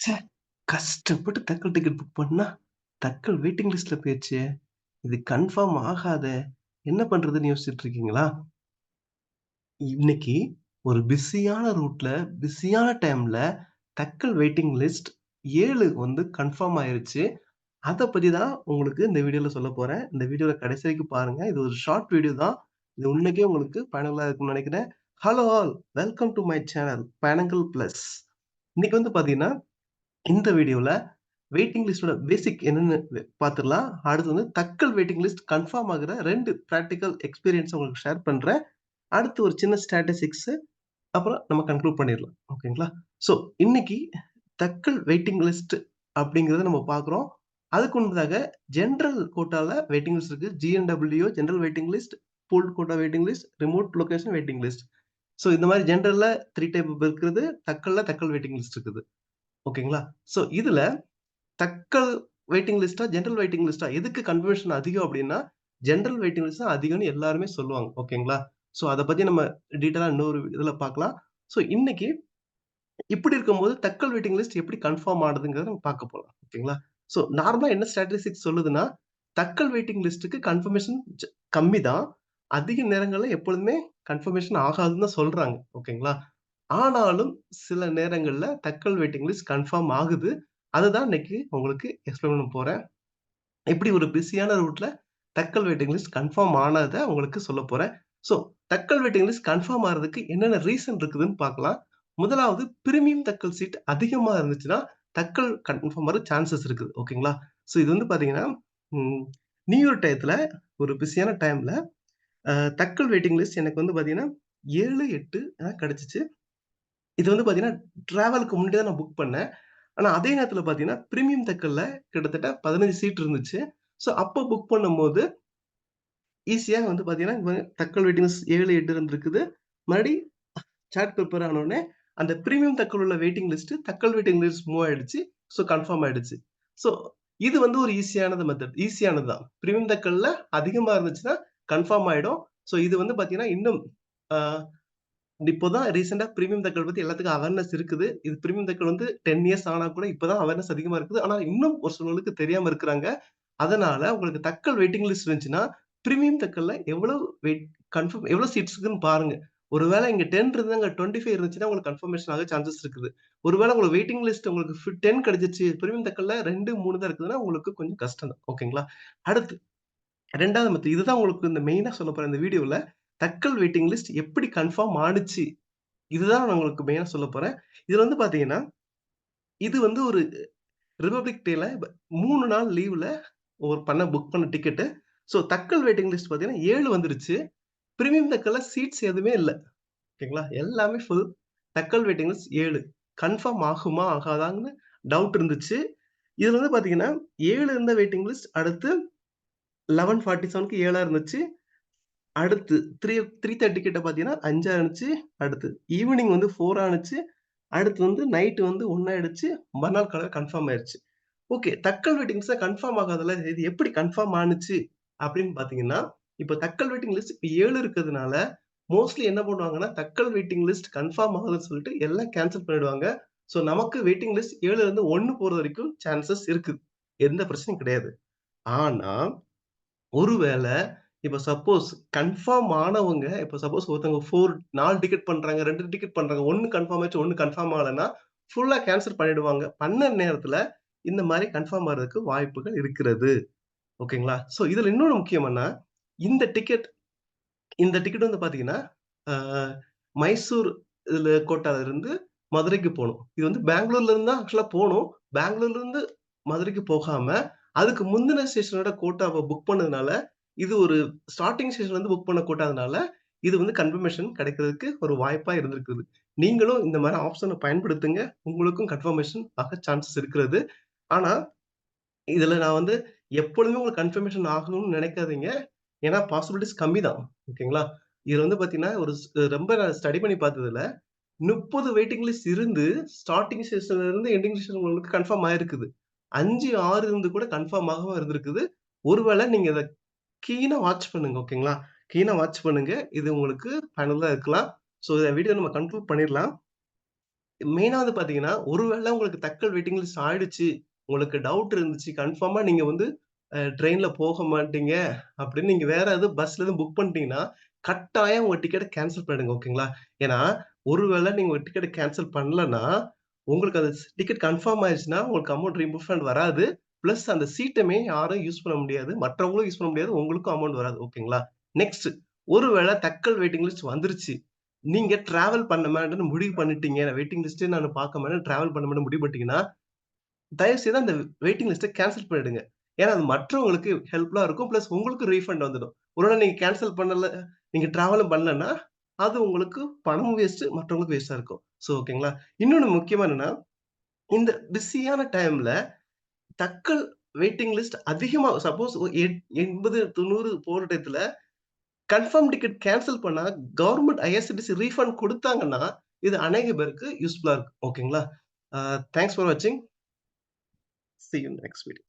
ச்சே! கஷ்டப்பட்டு Tatkal ticket book பண்ணா, தக்கல் வெயிட்டிங் லிஸ்ட்ல போயிருச்சே! இது கன்ஃபார்ம் ஆகாதே! என்ன பண்றதுன்னு யோசிச்சுட்டு இருக்கீங்களா? இன்னைக்கு ஒரு பிஸியான ரூட்ல, பிஸியான டைம்ல தக்கல் வெயிட்டிங் லிஸ்ட் 7 வந்து கன்ஃபார்ம் ஆயிருச்சு. அத பத்தி தான் உங்களுக்கு இந்த வீடியோல சொல்லப் போறேன். இந்த வீடியோல கடைசி வரைக்கும் பாருங்க. இது ஒரு ஷார்ட் வீடியோ தான். இது உண்மைக்கே உங்களுக்கு பயனுள்ளதா இருக்கும்னு நெனைக்கிறேன். Hello all! Welcome do my channel பயணங்கள் பிளஸ். இன்னைக்கு வந்து பாத்தீங்கன்னா, இந்த வீடியோல வெயிட்டிங் லிஸ்டோட பேசிக் என்னன்னு பாத்துரலாம். அடுத்து வந்து தக்கல் வெயிட்டிங் லிஸ்ட் கன்ஃபார்ம் ஆகுற 2 பிராக்டிகல் எக்ஸ்பீரியன்ஸ உங்களுக்கு ஷேர் பண்றேன். அடுத்து ஒரு சின்ன ஸ்டாட்டிஸ்டிக்ஸ் அப்புறம் நம்ம கன்க்ளூட் பண்ணிரலாம். ஓகேங்களா? ஸோ இன்னைக்கு தக்கல் வெயிட்டிங் லிஸ்ட் அப்படிங்கிறத நம்ம பார்க்குறோம். அதுக்கு முன்பதாக ஜெனரல் கோட்டால வெயிட்டிங் லிஸ்ட் இருக்கு. GNWL general waiting list, pooled quota waiting list, remote location waiting list. So இந்த மாரி ஜெனரல்ல 3 டைப் இருக்குது. தக்கல் வெயிட்டிங் லிஸ்ட் இருக்குது. ஓகேங்களா? ஸோ இதுல தக்கல் வெயிட்டிங் லிஸ்ட்டா, ஜெனரல் வெயிட்டிங் லிஸ்ட்டா எதுக்கு கன்வர்ஷன் அதிகம் அப்டின்னா, ஜெனரல் வெயிட்டிங் லிஸ்ட் தான் அதிகம்னு எல்லாருமே சொல்லுவாங்க. ஓகேங்களா? ஸோ அத பத்தி நம்ம டீட்டெயிலா இன்னொரு இதுல பார்க்கலாம். ஸோ இன்னைக்கு இப்படி இருக்கும்போது தக்கல் வெயிட்டிங் லிஸ்ட் எப்படி கன்ஃபார்ம் ஆனதுங்கிறத நம்ம பார்க்க போலாம். ஓகேங்களா? ஸோ நார்மலா என்ன ஸ்டாட்டிஸ்டிக்ஸ் சொல்லுதுன்னா, தக்கல் வெயிட்டிங் லிஸ்ட்க்கு கன்ஃபர்மேஷன் கம்மி தான். அதிக நேரங்கள்ல எப்பொழுதுமே கன்ஃபர்மேஷன் ஆகாதுன்னு தான் சொல்றாங்க. ஓகேங்களா? ஆனாலும் சில நேரங்கள்ல தக்கல் வெயிட்டிங் லிஸ்ட் கன்ஃபார்ம் ஆகுது. அதுதான் இன்னைக்கு உங்களுக்கு எக்ஸ்பிளைன் பண்ண போறேன். இப்படி ஒரு பிஸியான ரூட்ல தக்கல் வெயிட்டிங் லிஸ்ட் கன்ஃபார்ம் ஆனத உங்களுக்கு சொல்லப் போறேன். So tatkal waiting list confirm ஆறதுக்கு என்னென்ன ரீசன் இருக்குதுன்னு பார்க்கலாம். முதலாவது பிரீமியம் தக்கல் சீட் அதிகமா இருந்துச்சுன்னா, தக்கல் கன்ஃபார்ம் ஆற சான்சஸ் இருக்குது. ஓகேங்களா? ஸோ இது வந்து பார்த்தீங்கன்னா, ம் நியூ இயர் டயத்துல ஒரு பிஸியான டைம்ல தக்கல் வெயிட்டிங் லிஸ்ட் எனக்கு வந்து பார்த்தீங்கன்னா 7, 8 கிடைச்சுச்சு. இது வந்து பார்த்தீங்கன்னா, டிராவலுக்கு முன்னாடி தான் நான் புக் பண்ணேன். ஆனா, அதே நேரத்துல பார்த்தீங்கன்னா, பிரீமியம் தக்கல்ல கிட்டத்தட்ட 15 சீட் இருந்துச்சு. ஸோ, அப்ப புக் பண்ணும்போது, ஈஸியா வந்து பார்த்தீங்கன்னா, தக்கல் வெயிட்டிங் லிஸ்ட் 7, 8 இருந்திருக்குது. மறுபடி சார்ட் ப்ரிப்பேர் ஆனோனே, அந்த பிரீமியம் தக்கல் உள்ள waiting list, Tatkal waiting list move ஆயிடுச்சு. ஸோ, கன்ஃபார்ம் ஆயிடுச்சு. ஸோ, இது வந்து ஒரு ஈஸியானது மெத்தட். ஈஸியானது தான். பிரீமியம் தக்கல்ல அதிகமா இருந்துச்சுன்னா, கன்ஃபார்ம் ஆயிடும். ஸோ, இது வந்து பார்த்தீங்கன்னா, இன்னும் ஆ இப்போ தான் ரீசென்ட்டா பிரீமியம் தக்கல் பத்தி எல்லாத்துக்கும் அவேர்னஸ் இருக்குது. இது பிரீமியம் தக்கல் வந்து 10 இயர்ஸ் ஆனா கூட இப்ப தான் அவேர்னஸ் அதிகமா இருக்குது. ஆனா இன்னும் ஒரு சிலருக்கு தெரியாம இருக்கிறாங்க. அதனால உங்களுக்கு தக்கல் வெயிட்டிங் லிஸ்ட் இருந்துச்சுன்னா, பிரீமியம் தக்கல்ல எவ்வளவு எவ்வளவு சீட்ஸ் இருக்குன்னு பாருங்க. ஒருவேள இங்க 10 இருந்தா அங்க 25 இருந்துச்சுன்னா உங்களுக்கு கன்ஃபர்மேஷன் ஆக சான்சஸ் இருக்குது. ஒருவேள உங்களுக்கு வெயிட்டிங் லிஸ்ட் உங்களுக்கு 10 கிடைச்சிருச்சு. பிரீமியம் தக்கல்ல 2, 3 தான் இருக்குதுன்னா உங்களுக்கு கொஞ்சம் கஷ்டம் தான். ஓகேங்களா? அடுத்து 2வது மெத்தட் இதுதான் உங்களுக்கு இந்த மெயினா சொல்லப் போறேன் இந்த வீடியோல. தக்கல் வெயிட்டிங் லிஸ்ட் எப்படி கன்ஃபார்ம் ஆனுச்சு? இதுதான் நான் உங்களுக்கு மெயினா சொல்லப் போறேன். இதுல வந்து பாத்தீங்கன்னா, இது வந்து ஒரு ரிபப்ளிக் டேல 3 நாள் லீவ்ல புக் பண்ண ticket. So tatkal waiting list பாத்தீங்கன்னா 7 வந்துருச்சு. பிரீமியம் தக்கல்ல சீட்ஸ் எதுவுமே இல்ல. ஓகேங்களா? எல்லாமே full. Tatkal waiting list 7. Confirm ஆகுமா? ஆகாதான்னு டவுட் இருந்துச்சு. இதுல வந்து பாத்தீங்கன்னா 7 இருந்த வெயிட்டிங் லிஸ்ட் அடுத்து 11:47க்கு 7ஆ இருந்துச்சு. அடுத்து 3:30 கிட்ட பார்த்தீங்கன்னா 5 ஆனுச்சு. அடுத்து ஈவினிங் வந்து 4 ஆனுச்சு. அடுத்து வந்து நைட் வந்து 1 ஆயிடுச்சு. மறுநாள் காலையில கன்ஃபார்ம் ஆயிருச்சு. ஓகே. தக்கல் வெயிட்டிங்ஸ்ல கன்ஃபார்ம் ஆகாதுல்ல. இது எப்படி கன்ஃபார்ம் ஆனுச்சு அப்படின்னு பார்த்தீங்கன்னா, இப்ப தக்கல் வெயிட்டிங் லிஸ்ட் இப்ப 7 இருக்கிறதுனால, மோஸ்ட்லி என்ன பண்ணுவாங்கன்னா, தக்கல் வெயிட்டிங் லிஸ்ட் கன்ஃபார்ம் ஆகுதுன்னு சொல்லிட்டு எல்லாம் கேன்சல் பண்ணிடுவாங்க. ஸோ நமக்கு வெயிட்டிங் லிஸ்ட் 7ல இருந்து 1 போறது வரைக்கும் சான்சஸ் இருக்குது. எந்த பிரச்சனையும் கிடையாது. ஆனா ஒருவேள, இப்ப சப்போஸ் கன்ஃபார்ம் ஆனவங்க, இப்ப சப்போஸ் ஒருத்தவங்க 4 டிக்கெட் பண்றாங்க, 2 டிக்கெட் பண்றாங்க. 1 கன்ஃபார்ம் ஆச்சு, 1 கன்ஃபார்ம் ஆகலன்னா, ஃபுல்லா கேன்சல் பண்ணிடுவாங்க. பண்ண நேரத்துல இந்த மாரி கன்ஃபார்ம் ஆகுறதுக்கு வாய்ப்புகள் இருக்கிறது. ஓகேங்களா? சோ இதுல இன்னொன்னு முக்கியம் என்னன்னா, இந்த டிக்கெட் இந்த டிக்கெட் வந்து பாத்தீங்கன்னா, ஆ மைசூர் கோட்டால இருந்து மதுரைக்கு போணும். இது வந்து பெங்களூர்ல இருந்து தான் ஆக்சுவலா போணும். பெங்களூர்ல இருந்து மதுரைக்கு போகாம, அதுக்கு முந்தின ஸ்டேஷனோட கோட்டாவ புக் பண்ணதுனால, இது ஒரு ஸ்டார்ட்டிங் ஸ்டேஷன்ல இருந்து புக் பண்ண கோட்டாதனால, இது வந்து கன்ஃபர்மேஷன் கிடைக்கிறதுக்கு ஒரு வாய்ப்பா இருந்திருக்குது. நீங்களும் இந்த மாரி ஆப்ஷன பயன்படுத்துங்க. உங்களுக்கும் கன்ஃபர்மேஷன் ஆக சான்சஸ் இருக்கிறது. ஆனா, இதுல நான் வந்து எப்பொழுதுமே உங்களுக்கு கன்ஃபர்மேஷன் ஆகணும்னு நினைக்காதீங்க. ஏன்னா பாசிபிலிட்டீஸ் கம்மி தான். ஓகேங்களா? இதுல வந்து பார்த்தீங்கன்னா, ஒரு ரொம்ப நான் ஸ்டடி பண்ணி பார்த்ததுல 30 வெயிட்டிங் லிஸ்ட் இருந்து, ஸ்டார்ட்டிங் ஸ்டேஷன்ல இருந்து எண்டிங் ஸ்டேஷன் உங்களுக்கு கன்ஃபார்ம் ஆயிருக்குது. 5, 6 இருந்து கூட கன்ஃபார்ம் ஆகாம இருந்திருக்குது. ஒருவேள நீங்க இத கீனா வாட்ச் பண்ணுங்க. ஓகேங்களா? கீனா வாட்ச் பண்ணுங்க. இது உங்களுக்கு பயனுள்ளதா இருக்கலாம். சோ இந்த வீடியோ நம்ம கன்க்ளூட் பண்ணிரலாம். மெயினா வந்து பார்த்தீங்கன்னா, ஒருவேள உங்களுக்கு தட்கல் வெயிட்டிங் லிஸ்ட் ஆயிடுச்சு. உங்களுக்கு டவுட் இருந்துச்சு. கன்ஃபார்மா நீங்க வந்து ட்ரெயின்ல போக மாட்டீங்க அப்படின்னு நீங்க வேற எதுவும் பஸ்ல எதுவும் புக் பண்ணிட்டீங்கன்னா, கட்டாயம் உங்க டிக்கெட்ட கேன்சல் பண்ணிடுங்க. ஓகேங்களா? ஏன்னா, ஒருவேள நீங்க உங்க டிக்கெட்ட கேன்சல் பண்ணலன்னா, உங்களுக்கு அந்த டிக்கெட் கன்ஃபார்ம் ஆயிருச்சுன்னா, உங்களுக்கு அமௌண்ட் ரீஃபண்ட் வராது. பிளஸ் அந்த சீட்டமே யாரும் யூஸ் பண்ண முடியாது. மற்றவங்களும் யூஸ் பண்ண முடியாது. உங்களுக்கும் அமௌண்ட் வராது. ஓகேங்களா? நெக்ஸ்ட் ஒருவேள தட்கல் வெயிட்டிங் லிஸ்ட் வந்துருச்சு. நீங்க டிராவல் பண்ண மாட்டேன்னு முடிவு பண்ணிட்டீங்க. வெயிட்டிங் லிஸ்ட்டே நானு பார்க்க மாட்டேன். டிராவல் பண்ண மாட்டேன்னு முடிவு பண்ணிட்டீங்கன்னா, தயவு செய்து அந்த வெயிட்டிங் லிஸ்ட்ட கேன்சல் பண்ணிடுங்க. ஏன்னா, அது மற்றவங்களுக்கு ஹெல்ப்ஃபுல்லா இருக்கும். பிளஸ் உங்களுக்கு ரீஃபண்ட் வந்துடும். ஒருவேள நீங்க கேன்சல் பண்ணல, நீங்க டிராவலும் பண்ணலன்னா, அது உங்களுக்கு பணமும் வேஸ்ட்டு, மற்றவங்களுக்கு வேஸ்ட்டா இருக்கும். ஓகேங்களா? இன்னொன்னு முக்கியமா என்னன்னா, இந்த பிஸியான டைம்ல தட்கல் வெயிட்டிங் லிஸ்ட் அதிகமா சப்போஸ் 80, 90 போற டயத்துல கன்ஃபர்ம் டிக்கெட் கேன்சல் பண்ணா கவர்ன்மென்ட் ஐஆர்சிடிசி ரீஃபண்ட் குடுத்தாங்கன்னா, இது அநேக பேருக்கு யூஸ்ஃபுல்லா இருக்கும். ஓகேங்களா? தேங்க்ஸ் ஃபார் வாட்சிங். C you next video.